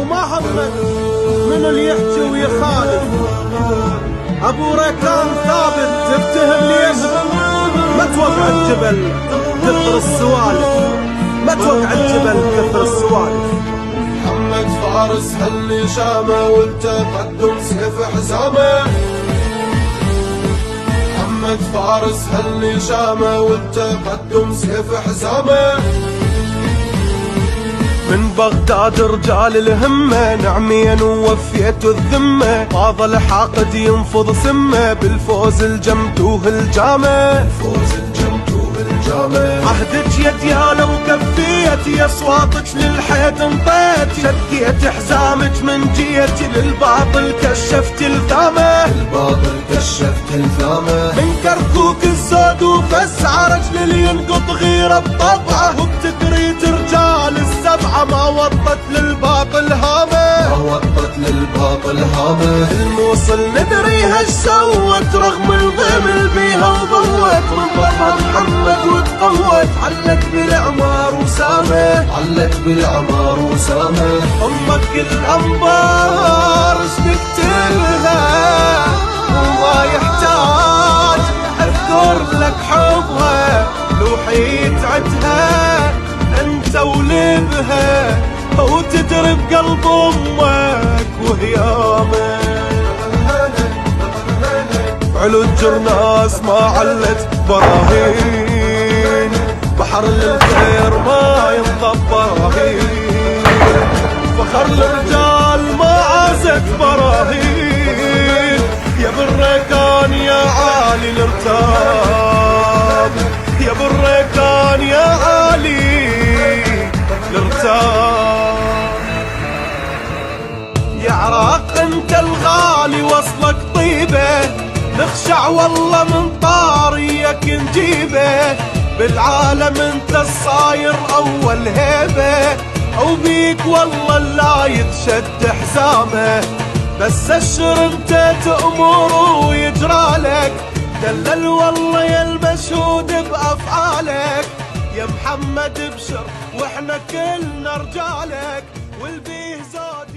محمد من اللي يحكي ويخالف. ابو ريكان ثابت تفتهم ليش ما توقع الجبل كثر السوالف، ما توقع الجبل كثر السوالف. محمد فارس هاللي شامه والتقدم سيف حزامه. محمد فارس هاللي شامه والتقدم سيف حزامه. من بغداد رجال الهمة نعمين ووفيتوا الذمة، ما ظل حاقد ينفض سمه بالفوز الجمتوه الجامة. الفوز الجمتوه الجامة. عهدك يد يا لو كفيت يا اصواتك للحيط انطيت، شديت حزامك من جيت للباطل كشفت الثامة. الباطل كشفت الثامة. من كركوك السود وفزع رجل اللي ينقض غيره بطبعه، وبتكريت رجال السبعة ما وطت للباطل هامة. ما وطت للباطل هامة. الموصل ندريها ايش سوت رغم الضمل بيها وضوت، من ضربها محمد وتقوت علت بالعمار وسامة. علت بالعمار وسامة. امك الانبار ايش نقتلها وما يحتاج اذكر لك حبها، لو حيتعدها انت ولبها وتدري بقلب امك وهيامه. علو الجرناس ما علت براهين، بحر للخير ما ينطب براهين، فخر الرجال ما عازت براهين. يا بالريكان يا عالي الارتاب، يا بالريكان يا عالي الارتاب. يا عراق انت الغالي وصلك طيبه، نخشع والله من طاريك نجيبه، بالعالم انت الصاير اول هيبه، او بيك والله لا يتشد حزامه. بس اشر انت تأمر ويجرالك، دلل والله يا المشهود بافعالك. يا محمد ابشر واحنا كلنا رجالك، والبيه زاد